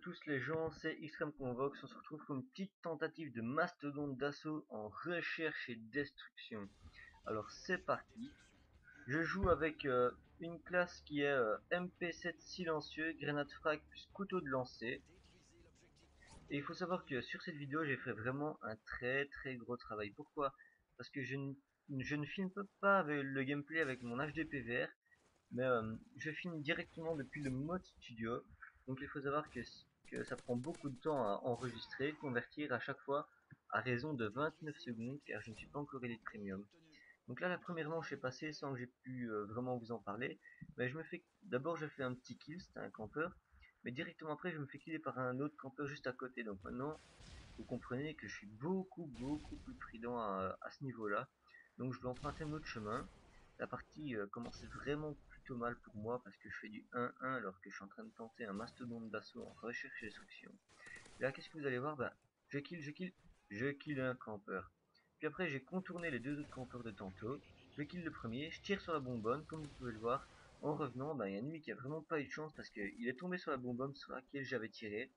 tous les gens, c'est Xtreme Convox. On se retrouve pour une petite tentative de mastodonte d'assaut en recherche et destruction. Alors c'est parti. Je joue avec une classe qui est MP7 silencieux, grenade frag plus couteau de lancer. Et il faut savoir que sur cette vidéo j'ai fait vraiment un très gros travail. Pourquoi? Parce que je ne filme pas avec le gameplay avec mon HD PVR, mais je filme directement depuis le mode studio. Donc il faut savoir que ça prend beaucoup de temps à enregistrer, convertir à chaque fois à raison de 29 secondes, car je ne suis pas encore Elite Premium. Donc là, la première manche est passée sans que j'ai pu vraiment vous en parler. Mais d'abord je fais un petit kill, c'était un campeur, mais directement après je me fais killer par un autre campeur juste à côté. Donc maintenant, vous comprenez que je suis beaucoup plus prudent à ce niveau-là. Donc je vais emprunter un autre chemin. La partie commence vraiment plutôt mal pour moi parce que je fais du 1-1 alors que je suis en train de tenter un mastodonte d'assaut en recherche et destruction. Et là, qu'est-ce que vous allez voir? Bah, je kill un campeur. Puis après, j'ai contourné les deux autres campeurs de tantôt. Je kill le premier, je tire sur la bonbonne, comme vous pouvez le voir. En revenant, bah, il y a un ennemi qui a vraiment pas eu de chance parce qu'il est tombé sur la bonbonne sur laquelle j'avais tiré.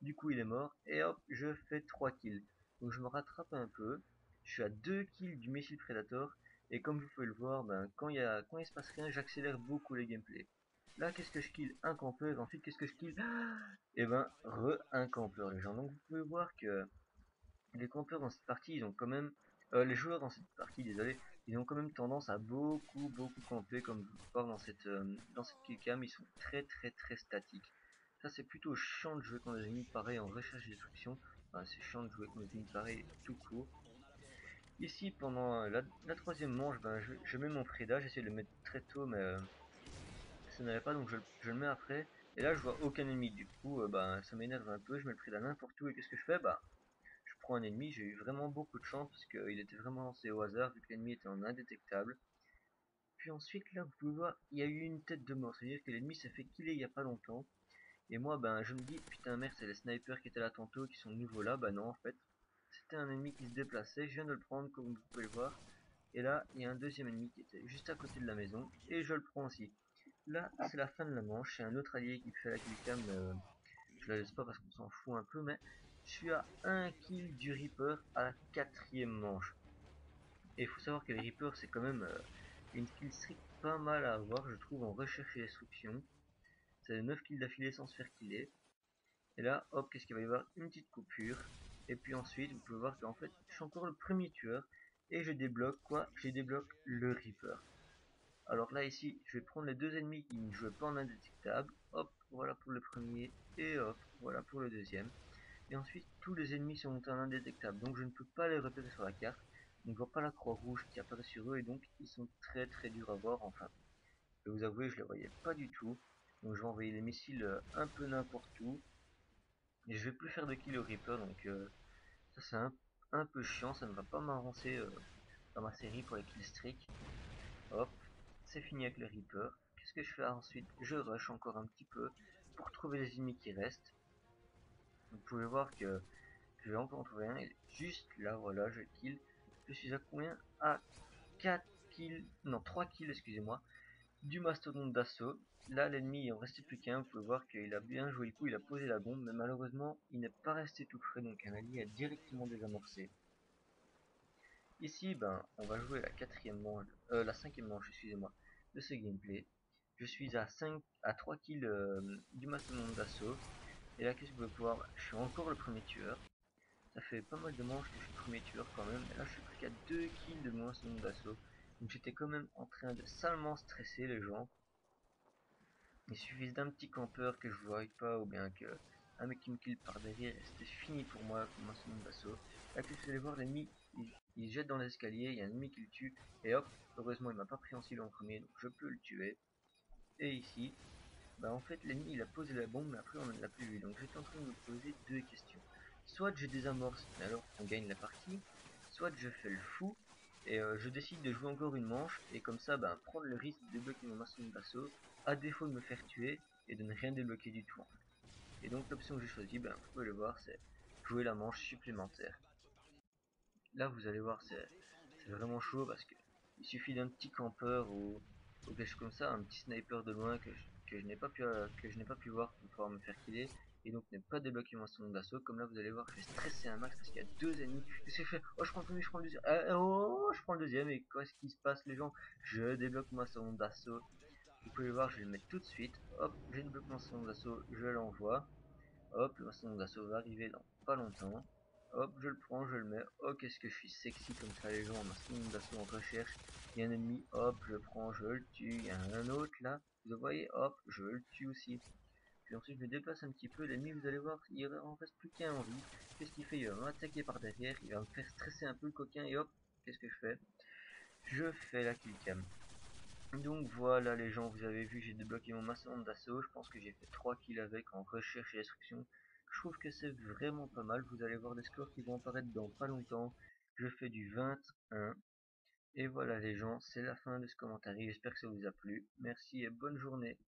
Du coup, il est mort. Et hop, je fais 3 kills. Donc je me rattrape un peu. Je suis à 2 kills du Missile Predator. Et comme vous pouvez le voir, ben, quand il se passe rien, j'accélère beaucoup les gameplays. Là, qu'est-ce que je kill? Un campeur. Ensuite, qu'est-ce que je kill? Et ben, un campeur, les gens. Donc vous pouvez voir que les campeurs dans cette partie, ils ont quand même... les joueurs dans cette partie, désolé, ils ont quand même tendance à beaucoup camper, comme vous pouvez voir dans cette killcam, ils sont très statiques. Ça, c'est plutôt chiant de jouer contre des ennemis pareils en recherche et destruction. Enfin, c'est chiant de jouer contre des ennemis pareils tout court. Ici, pendant la troisième manche, ben, je mets mon Freda, j'essaie de le mettre très tôt, mais ça n'allait pas, donc je le mets après. Et là, je vois aucun ennemi, du coup, ben, ça m'énerve un peu, je mets le Freda n'importe où, et qu'est-ce que je fais? Bah, je prends un ennemi, j'ai eu vraiment beaucoup de chance, parce qu'il était vraiment lancé au hasard, vu que l'ennemi était en indétectable. Puis ensuite, là, vous pouvez voir, il y a eu une tête de mort, c'est-à-dire que l'ennemi s'est fait killer il y a pas longtemps. Et moi, ben, je me dis, putain, merde, c'est les snipers qui étaient là tantôt, qui sont nouveaux là. Bah non, en fait, c'était un ennemi qui se déplaçait. Je viens de le prendre, comme vous pouvez le voir. Et là, il y a un deuxième ennemi qui était juste à côté de la maison. Et je le prends aussi. Là, c'est la fin de la manche. C'est un autre allié qui fait la killcam. Je la laisse pas parce qu'on s'en fout un peu. Mais je suis à un kill du Reaper à la quatrième manche. Et il faut savoir que les Reapers, c'est quand même une kill streak pas mal à avoir, je trouve, en recherche et destruction. C'est 9 kills d'affilée sans se faire killer. Et là, hop, qu'est-ce qu'il va y avoir? Une petite coupure. Et puis ensuite, vous pouvez voir qu'en fait, je suis encore le premier tueur. Et je débloque quoi? Je débloque le Reaper. Alors là, ici, je vais prendre les deux ennemis qui ne jouaient pas en indétectable. Hop, voilà pour le premier. Et hop, voilà pour le deuxième. Et ensuite, tous les ennemis sont en indétectable. Donc je ne peux pas les repérer sur la carte. On ne voit pas la croix rouge qui apparaît sur eux. Et donc, ils sont très durs à voir. Enfin, je vais vous avouer, je les voyais pas du tout. Donc je vais envoyer les missiles un peu n'importe où. Et je vais plus faire de kill au Reaper, donc ça c'est un peu chiant, ça ne va pas m'avancer dans ma série pour les killstreaks. Hop, c'est fini avec le Reaper. Qu'est-ce que je fais ensuite? Je rush encore un petit peu pour trouver les ennemis qui restent. Vous pouvez voir que je vais encore en trouver un, il est juste là, voilà, je kill. Je suis à combien? À 4 kills, non 3 kills, excusez-moi, du mastodonte d'assaut. Là, l'ennemi, il en restait plus qu'un. Vous pouvez voir qu'il a bien joué le coup, il a posé la bombe, mais malheureusement, il n'est pas resté tout frais, donc un allié a directement désamorcé. Ici, ben, on va jouer la cinquième manche, excusez-moi, de ce gameplay. Je suis à 3 kills du mastodonte d'assaut. Et là, qu'est-ce que vous pouvez voir? Je suis encore le premier tueur. Ça fait pas mal de manches que je suis premier tueur quand même. Et là, je suis plus qu'à 2 kills de mon mastodonte d'assaut. Donc j'étais quand même en train de salement stresser les gens. Il suffit d'un petit campeur que je vois pas, ou bien que un mec qui me kill par derrière, et c'était fini pour moi comme un second d'assaut. Là, que vous allez voir, l'ennemi, il jette dans l'escalier, il y a un ennemi qui le tue, et hop, heureusement il m'a pas pris en silo en premier, donc je peux le tuer. Et ici, bah en fait l'ennemi il a posé la bombe, mais après on ne l'a plus vu, donc j'étais en train de me poser deux questions. Soit je désamorce, mais alors on gagne la partie, soit je fais le fou, et je décide de jouer encore une manche, et comme ça, ben, prendre le risque de débloquer mon mastodonte d'assaut, à défaut de me faire tuer, et de ne rien débloquer du tout en fait. Et donc l'option que j'ai choisie, ben, vous pouvez le voir, c'est jouer la manche supplémentaire. Là vous allez voir, c'est vraiment chaud, parce que il suffit d'un petit campeur, ou quelque chose comme ça, un petit sniper de loin que je n'ai pas pu voir pour pouvoir me faire killer, et donc ne pas débloquer mon salon d'assaut. Comme là vous allez voir, je vais stresser un max parce qu'il y a deux ennemis. Qu'est-ce que je fais? Oh, je prends le premier, je prends le deuxième. Oh, je prends le deuxième, et qu'est-ce qui se passe les gens? Je débloque mon salon d'assaut. Vous pouvez voir, je vais le mettre tout de suite. Hop, j'ai débloqué mon salon d'assaut, je l'envoie. Hop, le salon d'assaut va arriver dans pas longtemps. Hop, je le prends, je le mets. Oh, qu'est-ce que je suis sexy comme ça, les gens. Ma salon d'assaut en recherche. Il y a un ennemi, hop, je le prends, je le tue. Il y a un autre là, vous voyez, hop, je le tue aussi. Puis ensuite, je me déplace un petit peu. L'ennemi, vous allez voir, il en reste plus qu'un en vie. Qu'est-ce qu'il fait? Il va m'attaquer par derrière. Il va me faire stresser un peu le coquin. Et hop, qu'est-ce que je fais? Je fais la killcam. Donc voilà les gens, vous avez vu, j'ai débloqué mon mastodonte d'assaut. Je pense que j'ai fait 3 kills avec en recherche et destruction. Je trouve que c'est vraiment pas mal. Vous allez voir des scores qui vont apparaître dans pas longtemps. Je fais du 21. Et voilà les gens, c'est la fin de ce commentaire. J'espère que ça vous a plu. Merci et bonne journée.